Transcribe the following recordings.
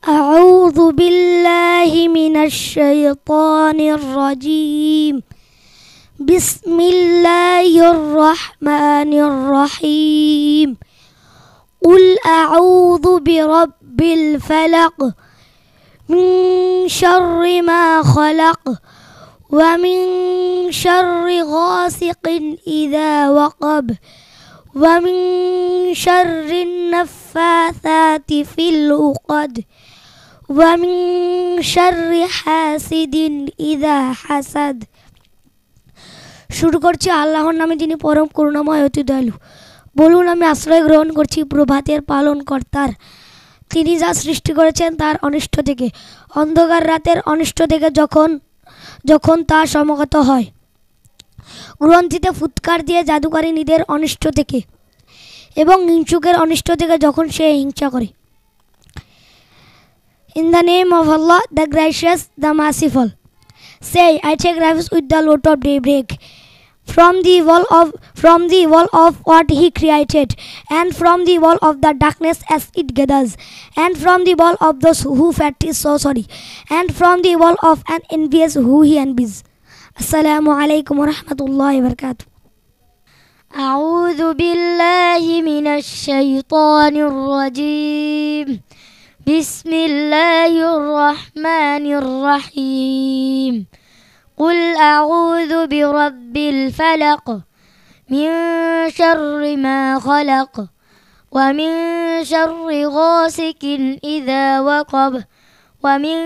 أعوذ بالله من الشيطان الرجيم. بسم الله الرحمن الرحيم. قل أعوذ برب الفلق من شر ما خلق ومن شر غاسق إذا وقب ومن شر النفاثات في العقد ومن شر حاسد إذا حسد. শুরু করছি আল্লাহর নামে, যিনি পরম করুণাময় অতি দয়ালু। বলুন, আমি আশ্রয় গ্রহণ করছি প্রভাতের পালনকর্তার। তিনি যা সৃষ্টি করেছেন তার অনিষ্ট থেকে, অন্ধকার রাতের অনিষ্ট থেকে যখন তা সমাগত হয়, গ্রন্থিতে ফুৎকার দিয়ে জাদুকারিনীদের অনিষ্ট থেকে এবং হিংসুকের অনিষ্ট থেকে যখন সে হিংসা করে। In the name of Allah, the gracious, the merciful. Say, I take refuge with the Lord of daybreak, from the evil of what He created, and from the evil of the darkness as it gathers, and from the evil of those who practice sorcery, and from the evil of an envious who he envies. Assalamu alaikum wa rahmatullahi wa barakatuh. أعوذ بالله من الشيطان الرجيم. بسم الله الرحمن الرحيم. قل أعوذ برب الفلق من شر ما خلق ومن شر غاسق إذا وقب ومن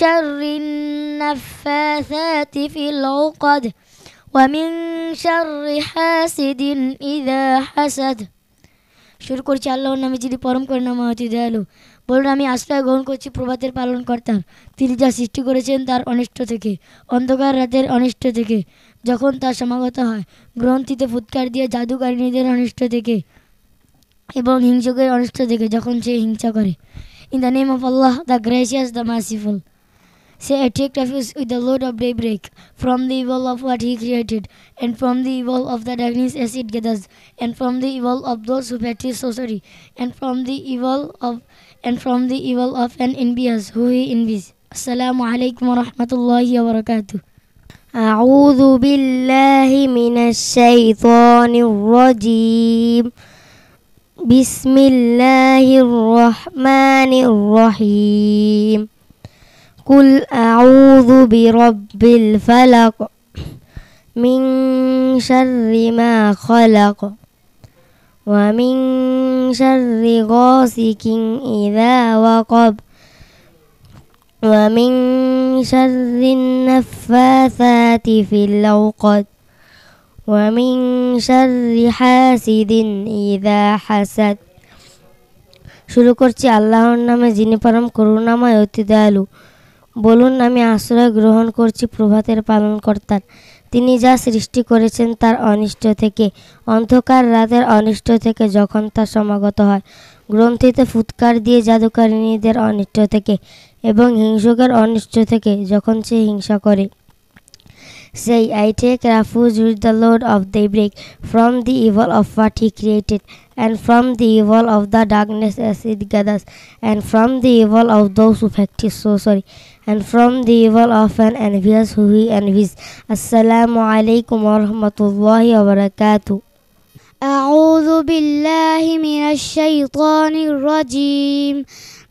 شر النفاثات في العقد ومن شر حاسد إذا حسد. শুরু করছি আল্লাহর নামে, যিনি পরম করুণাময় অতি দয়ালু। বলুন, আমি আশ্রয় গ্রহণ করছি প্রভাতের পালনকর্তার। তিনি যা সৃষ্টি করেছেন তার অনিষ্ট থেকে, অন্ধকার রাতের অনিষ্ট থেকে যখন তা সমাগত হয়, গ্রন্থিতে ফুৎকার দিয়ে জাদুকারিনীদের অনিষ্ট থেকে এবং হিংসুকের অনিষ্ট থেকে যখন সে হিংসা করে। In the name of Allah, the gracious, the merciful. Say, I take refuge with the Lord of daybreak, from the evil of what He created, and from the evil of the darkness as it gathers, and from the evil of those who practice sorcery, and from the evil of an envious who he envies. Assalamu alaikum wa rahmatullahi wa barakatuh. أعوذ بالله من الشيطان الرجيم. بسم الله الرحمن الرحيم. قل أعوذ برب الفلق من شر ما خلق ومن شر غاسق إذا وقب ومن شر النفاثات في العقد ومن شر حاسد إذا حسد. শুরু করছি আল্লাহর নামে, যিনি পরম করুণাময় অতি দয়ালু। বলুন, আমি আশ্রয় গ্রহণ করছি প্রভাতের পালনকর্তার। তিনি যা সৃষ্টি করেছেন তার অনিষ্ট থেকে, অন্ধকার রাতের অনিষ্ট থেকে যখন তা সমাগত হয়, গ্রন্থিতে ফুৎকার দিয়ে জাদুকারিনীদের অনিষ্ট থেকে এবং হিংসুকের অনিষ্ট থেকে যখন সে হিংসা করে। Say, I take refuge with the Lord of daybreak, from the evil of what He created, and from the evil of the darkness as it gathers, and from the evil of those who practice sorcery, and from the evil of an envious who he envies. Assalamu alaikum wa rahmatullahi wa barakatuh. أعوذ بالله من الشيطان الرجيم.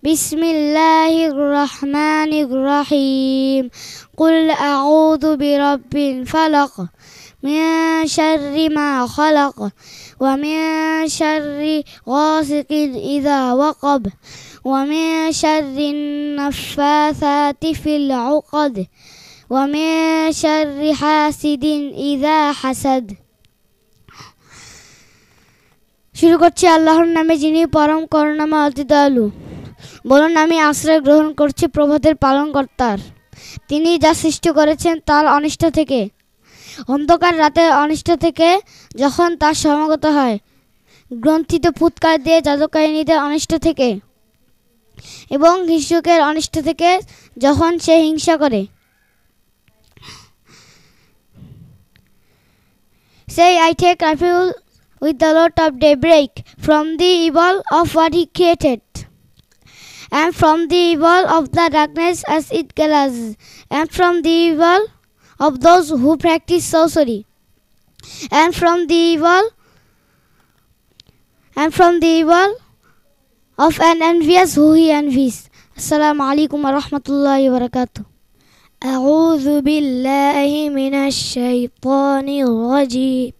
بسم الله الرحمن الرحيم. قل أعوذ برب الفلق من شر ما خلق ومن شر غاسق إذا وقب ومن شر النفاثات في العقد ومن شر حاسد إذا حسد. শুরু করছি আল্লাহর নামে, যিনি পরম করুণাময় অতি দয়ালু। বলুন, আমি আশ্রয় গ্রহণ করছি প্রভাতের পালনকর্তার। তিনি যা সৃষ্টি করেছেন তার অনিষ্ট থেকে, অন্ধকার রাতের অনিষ্ট থেকে যখন তার সমাগত হয়, গ্রন্থিতে ফুৎকার দিয়ে জাদুকারিনীদের অনিষ্ট থেকে এবং হিংসুকের অনিষ্ট থেকে যখন সে হিংসা করে। Say, I take refuge with the Lord of daybreak, from the evil of what He created, and from the evil of the darkness as it gathers, and from the evil of those who practice sorcery, and from the evil of an envious who he envies. Assalamu alaikum wa rahmatullahi wa barakatuh. أعوذ بالله من الشيطان الرجيم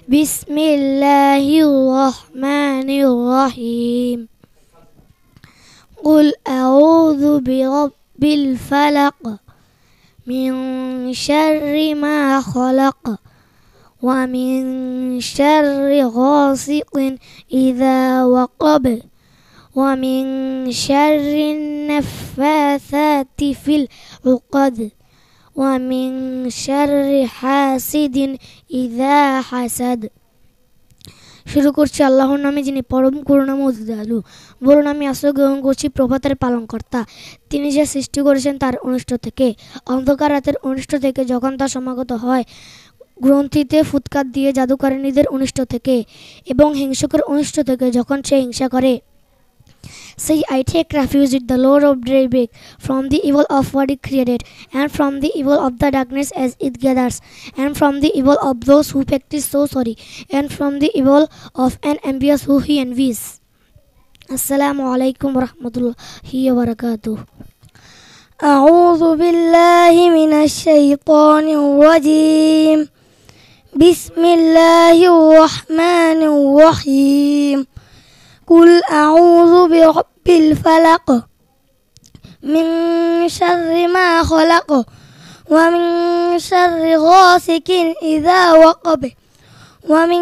بسم الله الرحمن الرحيم قل أعوذ برب الفلق من شر ما خلق ومن شر غاسق إذا وقب ومن شر النفاثات في العقد ومن شر حاسد إذا حسد. শুরু করছি আল্লাহর নামে যিনি পরম করুণাময় দয়ালু। বলুন আমি আশ্রয় গ্রহণ করছি প্রভাতের পালনকর্তা। তিনি যে সৃষ্টি করেছেন তার অনিষ্ট থেকে, অন্ধকার রাতের অনিষ্ট থেকে যখন তা সমাগত হয়, গ্রন্থিতে ফুৎকার দিয়ে জাদুকারিনীদের অনিষ্ট থেকে এবং হিংসকের অনিষ্ট থেকে যখন সে হিংসা করে। Say, I take refuge with the Lord of Daybreak from the evil of what he created, and from the evil of the darkness as it gathers, and from the evil of those who practice sorcery, and from the evil of an envious who he envies. Assalamu alaikum wa rahmatullahi wa barakatuh. أعوذ بالله من الشيطان الرجيم بسم الله الرحمن الرحيم قل أعوذ برب الفلق من شر ما خلق ومن شر غاسق إذا وقب ومن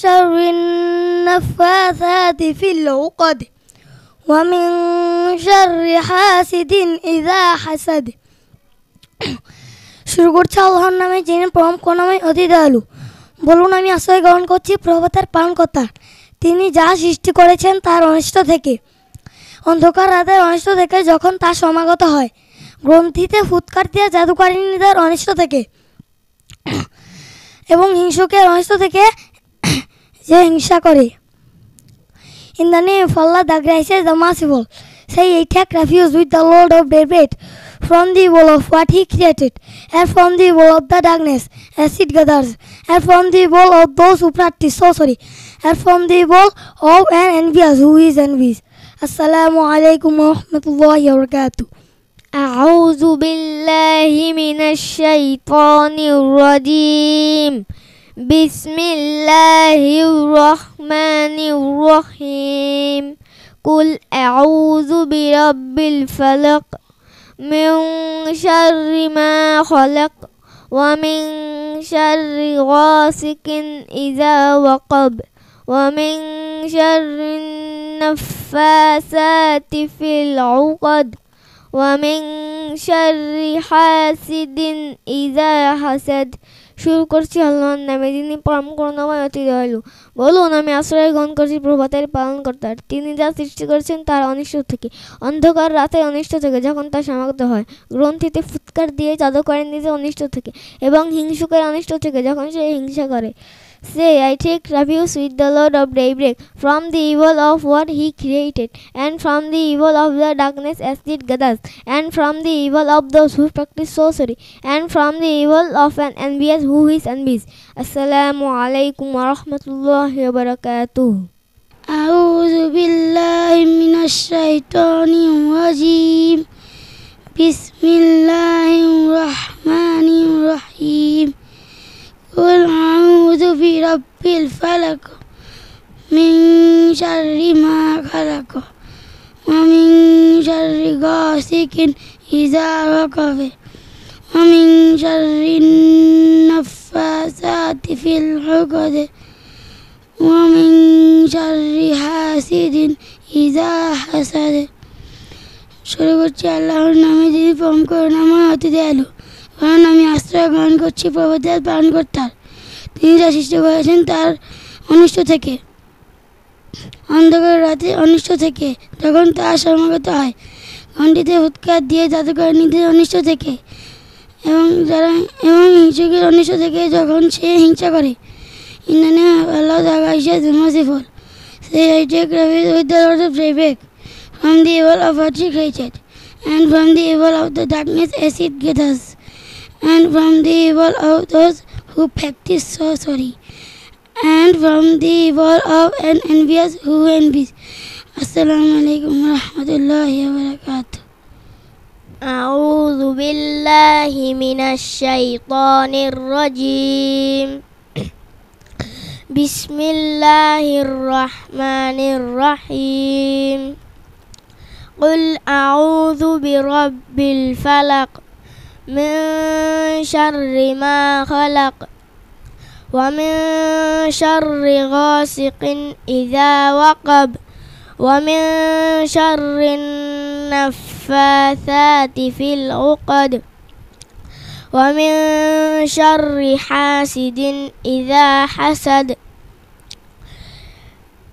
شر النفاثات في العقد ومن شر حاسد إذا حسد. শুরু করছে আল্লাহর নামে যিনি পরম করুণাময় অতি দয়ালু। বলুন আমি আশ্রয় গ্রহণ করছি প্রভাতের পালনকর্তা। তিনি যা সৃষ্টি করেছেন তার অনিষ্ট থেকে, অন্ধকার রাতের অনিষ্ট থেকে যখন তা সমাগত হয়, গ্রন্থিতে ফুৎকার দিয়ে জাদুকারিনীদের অনিষ্ট থেকে এবং হিংসকের অনিষ্ট থেকে যে হিংসা করে। In the name of Allah, the gracious, the merciful. Say, I take refuge with the Lord of Daybreak from the evil of what he created, and from the evil of the darkness as it gathers, and from the evil of those who practice sorcery, and from the evil of an envious who is envious. Assalamu alaikum wa rahmatullahi wa barakatuh. أعوذ بالله من الشيطان الرجيم بسم الله الرحمن الرحيم قل أعوذ برب الفلق من شر ما خلق ومن شر غاسق إذا وقب ومن شر النفاثات في العقد ومن شر حاسد إذا حسد. শুরু করছি আল্লাহর নামে যিনি পরম করুণাময় অতি দয়ালু। বলুন আমি আশ্রয় গ্রহণ করছি প্রভাতের পালনকর্তার। তিনি যা সৃষ্টি করেছেন তার অনিষ্ট থেকে, অন্ধকার রাতের অনিষ্ট থেকে যখন তা সমাগত হয়, গ্রন্থিতে ফুৎকার দিয়ে জাদুকারিনীদের অনিষ্ট থেকে এবং হিংসুকের অনিষ্ট থেকে যখন সে হিংসা করে। Say, I take refuge with the Lord of Daybreak from the evil of what he created, and from the evil of the darkness as it gathers, and from the evil of those who practice sorcery, and from the evil of an envious who is envious. Assalamu alaikum wa rahmatullahi wa barakatuh. أعوذ بالله من الشيطان الرجيم بسم الله الرحمن الرحيم قل أعوذ برب الفلق من شر ما خلق ومن شر غاسق إذا وقب ومن شر النفاثات في العقد ومن شر حاسد إذا حسد. শুরু করছি আল্লাহর নামে যিনি পরম করুণাময় অতি দয়ালু। কারণ আমি আশ্রয় গ্রহণ করছি প্রভাতের পালনকর্তার। তিনি যা সৃষ্টি করেছেন তার অনিষ্ট থেকে, অন্ধকার রাতে অনিষ্ট থেকে যখন তা সমাগত হয়, ঘণ্টিতে ফুৎকার দিয়ে জাদুকারিনীদের অনিষ্ট থেকে এবং হিংসুকের অনিষ্ট থেকে যখন সে হিংসা করে। In the name of Allah, the gracious, the merciful. Say, I take refuge with the Lord of Daybreak from the evil of what he created, and from the evil of the darkness as it gathers, and from the evil of those who practice sorcery, and from the evil of an envious who envies. Assalamu alaikum wa rahmatullahi wa barakatuh. أعوذ بالله من الشيطان الرجيم بسم الله الرحمن الرحيم قل أعوذ برب الفلق من شر ما خلق ومن شر غاسق إذا وقب ومن شر النفاثات في العقد ومن شر حاسد إذا حسد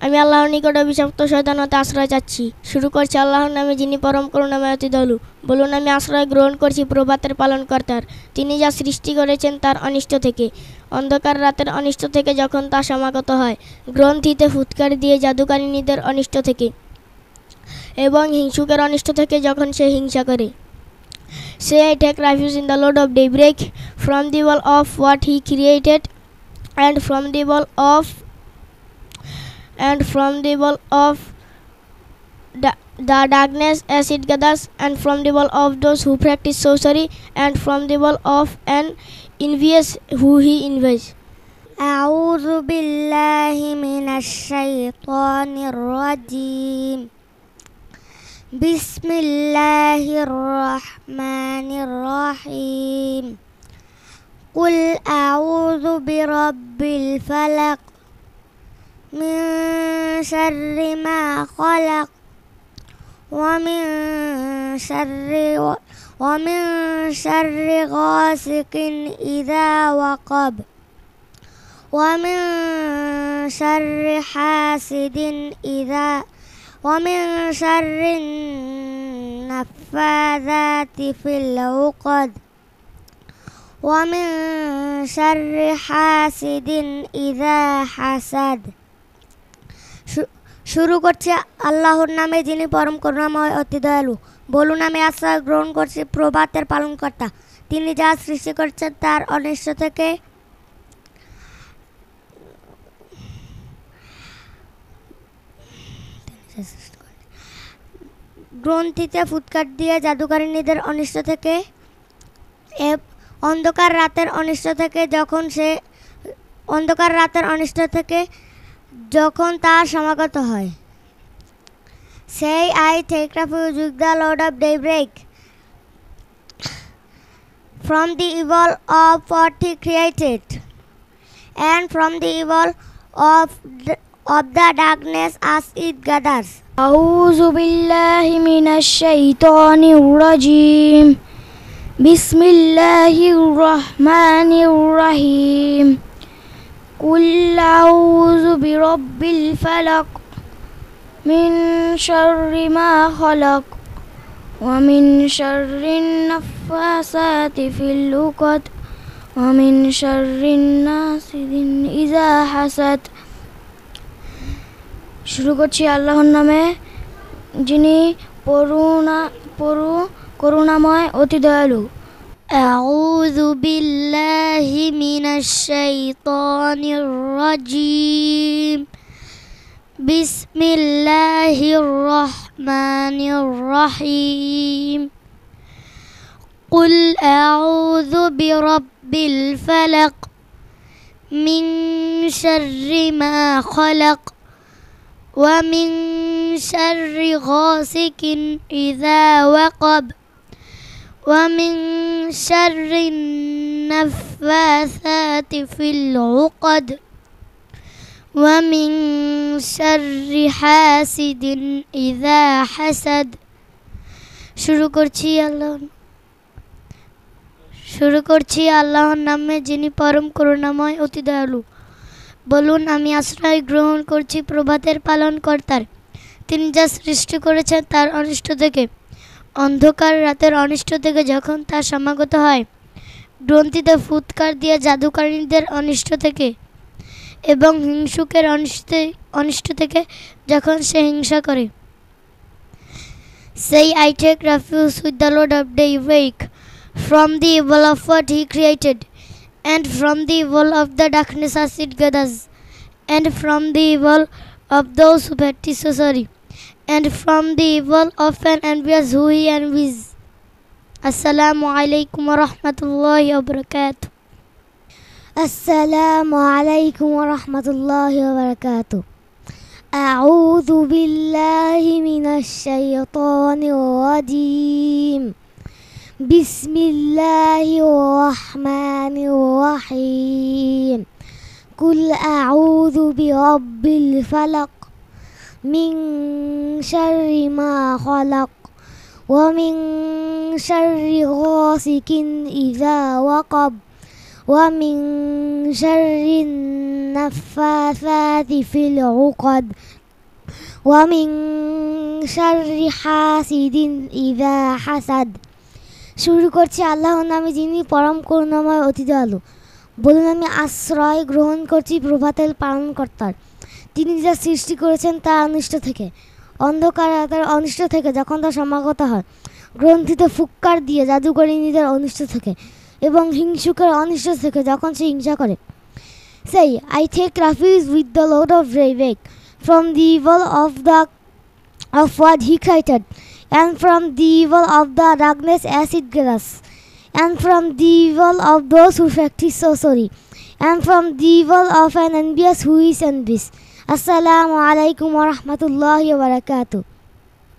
আমি আল্লাহর নিকট অভিশপ্ত শয়তান হতে আশ্রয় চাচ্ছি। শুরু করছি আল্লাহর নামে, যিনি পরম করুণাময় অতি দয়ালু। বলুন, আমি আশ্রয় গ্রহণ করছি প্রভাতের পালনকর্তার। তিনি যা সৃষ্টি করেছেন তার অনিষ্ট থেকে, অন্ধকার রাতের অনিষ্ট থেকে যখন তা সমাগত হয়, গ্রন্থিতে ফুৎকার দিয়ে জাদুকারিনীদের অনিষ্ট থেকে, এবং হিংসুকের অনিষ্ট থেকে যখন সে হিংসা করে। Say, I take refuge in the Lord of daybreak, from the evil of what he created, and from the evil of the darkness as it gathers, and from the evil of those who practice sorcery, and from the evil of an envious who he envies. أعوذ بالله من الشيطان الرجيم بسم الله الرحمن الرحيم قل أعوذ برب الفلق من شر ما خلق ومن شر غاسق إذا وقب ومن شر حاسد ومن شر النفاثات في العقد ومن شر حاسد إذا حسد শুরু করছি আল্লাহর নামে, যিনি পরম করুণাময় অতি দয়ালু। বলুন, আমি আশ্রয় গ্রহণ করছি প্রভাতের পালনকর্তা। তিনি যা সৃষ্টি করেছেন তার অনিষ্ট থেকে, গ্রন্থিতে ফুৎকার দিয়ে জাদুকারিনীদের অনিষ্ট থেকে, অন্ধকার রাতের অনিষ্ট থেকে যখন তা সমাগত হয়। Say, I take refuge with the Lord of daybreak, from the evil of what he created, and from the evil of the darkness as it gathers. أعوذ بالله من الشيطان الرجيم بسم الله الرحمن الرحيم قل أعوذ برب الفلق من شر ما خلق ومن شر النفاثات في العقد ومن شر حاسد إذا حسد শুরু করছি আল্লাহর নামে, যিনি করুণাময় অতি দয়ালু। أعوذ بالله من الشيطان الرجيم بسم الله الرحمن الرحيم قل أعوذ برب الفلق من شر ما خلق ومن شر غاسق إذا وقب ومن شر النفاثات في العقد ومن شر حاسد إذا حسد শুরু করছি আল্লাহর নামে, যিনি পরম করুণাময় অতি দয়ালু। বলুন, আমি আশ্রয় গ্রহণ করছি প্রভাতের পালনকর্তার। তিনি যা সৃষ্টি করেছেন তার অনিষ্ট থেকে, অন্ধকার রাতের অনিষ্ট থেকে যখন তা সমাগত হয়, গ্রন্থিতে ফুৎকার দিয়ে জাদুকারিনীদের অনিষ্ট থেকে, এবং হিংসুকের অনিষ্ট থেকে যখন সে হিংসা করে। Say, I take refuge with the Lord of the awake, from the evil of what he created, and from the evil of the darkness as it gathers, and from the evil of those who practice sorcery, and from the evil of an envious who he envies. Assalamu alaikum wa rahmatullahi wa barakatuh. السلام عليكم ورحمة الله وبركاته. أعوذ بالله من الشيطان الرجيم. بسم الله الرحمن الرحيم. قل أعوذ برب الفلق من شر ما خلق ومن شر غاسق إذا وقب ومن شر النفاثات في العقد ومن شر حاسد إذا حسد. শুরু করছি আল্লাহর নামে যিনি পরম করুণাময় অতি দয়ালু। বলুন আমি আশ্রয় গ্রহণ করছি প্রভাতের পালনকর্তার। তিনি যা সৃষ্টি করেছেন তা অনিষ্ট থেকে, অন্ধকার রাতের অনিষ্ট থেকে যখন তা সমাগত হয়, গ্রন্থিতে ফুৎকার দিয়ে জাদুকরীদের অনিষ্ট থেকে এবং হিংসুকের অনিষ্ট থেকে যখন সে হিংসা করে। Say, I take refuge with the Lord of Ravek from the evil of what he created, and from the evil of the darkness as it gathers, and from the evil of those who practice sorcery, and from the evil of an envious who is envious. Assalamu alaikum wa rahmatullahi wa barakatuh.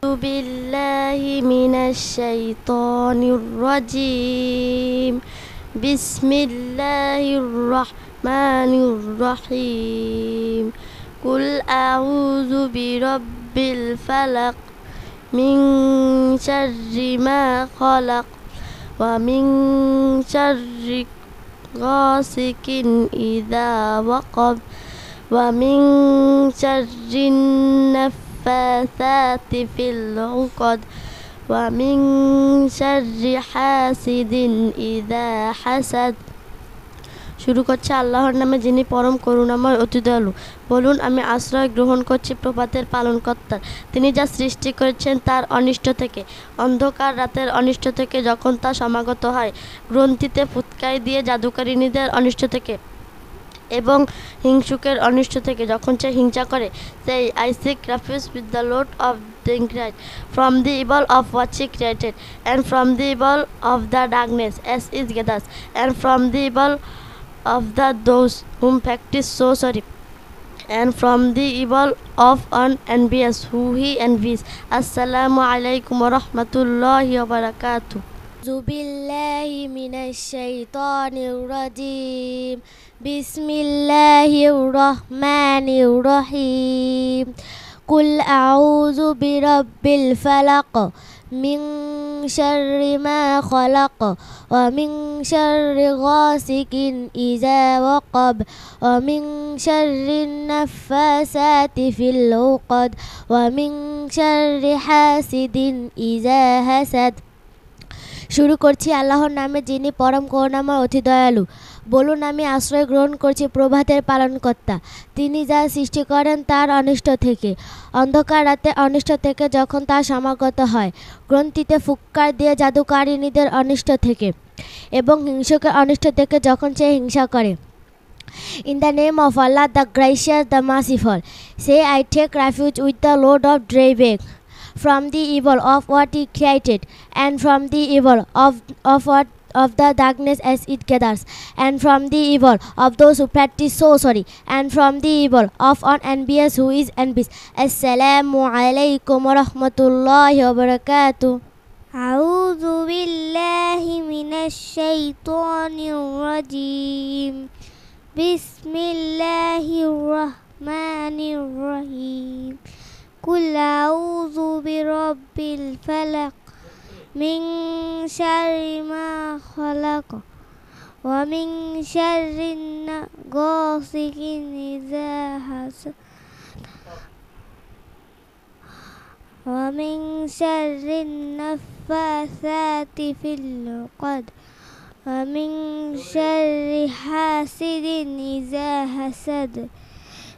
أعوذ بالله من الشيطان الرجيم. بسم الله الرحمن الرحيم. قل أعوذ برب الفلق من شر ما خلق ومن شر غاسق إذا وقب ومن شر النفاثات في العقد ومن شر حاسد إذا حسد. শুরু করছে আল্লাহর নামে যিনি পরম করুণাময় অতি দয়ালু। বলুন আমি আশ্রয় গ্রহণ করছি প্রভাতের পালনকর্তার। তিনি যা সৃষ্টি করেছেন তার অনিষ্ট থেকে, অন্ধকার রাতের অনিষ্ট থেকে যখন তা সমাগত হয়, গ্রন্থিতে ফুৎকার দিয়ে জাদুকরীদের অনিষ্ট থেকে এবং হিংসুকের অনিষ্ট থেকে যখন সে হিংসা করে। Say, I seek refuge with the Lord of the Great from the evil of what he created, and from the evil of the darkness as it gathers, and from the evil of those whom practice sorcery, and from the evil of an envious who he envies. Assalamu alaikum wa rahmatullahi wa barakatuh. أعوذ بالله من الشيطان الرجيم. بسم الله الرحمن الرحيم. قل أعوذ برب الفلق من شر ما خلق ومن شر غاسق إذا وقب ومن شر النفاثات في العقد ومن شر حاسد إذا حسد. শুরু করছি আল্লাহর নামে যিনি পরম করুণাময় অতি দয়ালু। বলুন আমি আশ্রয় গ্রহণ করছি প্রভাতের পালনকর্তা। তিনি যা সৃষ্টি করেন তার অনিষ্ট থেকে, অন্ধকার রাতে অনিষ্ট থেকে যখন তা সমাগত হয়, গ্রন্থিতে ফুৎকার দিয়ে জাদুকরীদের অনিষ্ট থেকে এবং হিংসুকের অনিষ্ট থেকে যখন সে হিংসা করে। In the name of Allah, the gracious, the merciful. Say, I take refuge with the Lord of Ravek from the evil of what he created, and from the evil of the darkness as it gathers, and from the evil of those who practice sorcery, and from the evil of an envious who is envious. Assalamu alaikum wa rahmatullahi wa barakatuh. أعوذ بالله من الشيطان الرجيم. بسم الله الرحمن الرحيم. قل أعوذ برب الفلق من شر ما خلق ومن شر غاسق إذا حسد ومن شر النفاثات في العقد ومن شر حاسد إذا حسد.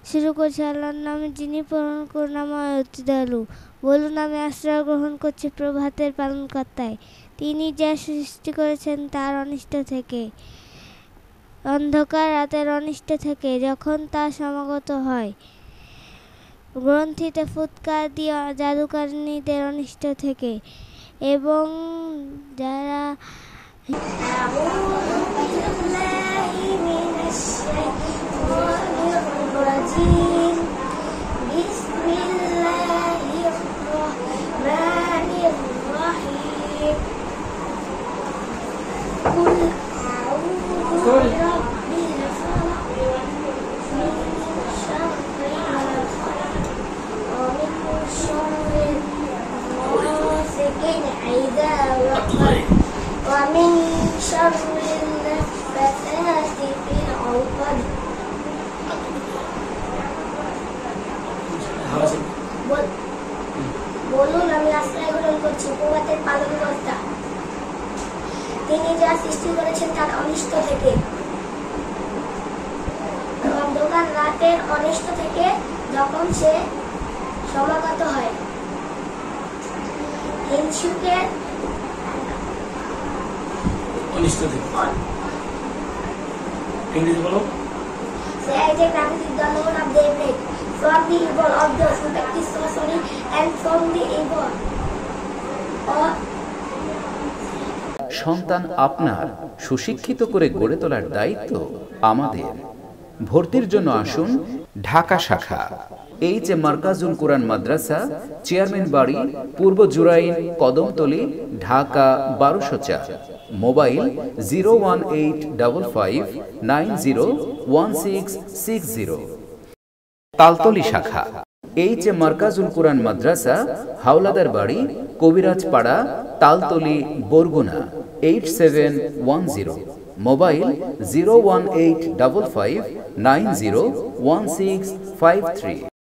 শুরু করছি আল্লাহর নামে যিনি পরম করুণাময় অতি দয়ালু। বলুন আমি আশ্রয় গ্রহণ করছি প্রভাতের পালনকর্তায়। তিনি যা সৃষ্টি করেছেন তার অনিষ্ট থেকে, অন্ধকার রাতের অনিষ্ট থেকে যখন তা সমাগত হয়, গ্রন্থিতে ফুৎকার দিয়ে জাদুকরণীদের অনিষ্ট থেকে, এবং যারা ومن شر النفاثات في العقد বলুন আমি আশ্রয় গ্রহণ করছি প্রভাতের পালনকর্তা। তিনি যা সৃষ্টি করেছেন তার অনিষ্ট থেকে, অন্ধকার রাতের অনিষ্ট থেকে যখন সে সমাগত হয়, হিংসুকের অনিষ্ট থেকে। ইংরেজি বলো। Say I take refuge in the Lord of daybreak, from the evil of those who practice sorcery, and from the evil of সন্তান আপনার সুশিক্ষিত করে গড়ে তোলার দায়িত্ব আমাদের। ভর্তির জন্য আসুন ঢাকা শাখা H A Markazul Quran Madrasa, chairman বাড়ি, পূর্ব জুরাইন, কদমতলী, ঢাকা ১২০৪। মোবাইল 01855901660। তালতলী শাখা এইচ এ মার্কাজুল কোরআন মাদ্রাসা, হাওলাদার বাড়ি, কবিরাজ পাড়া, তালতলী, বরগুনা 8710। মোবাইল 01855901653।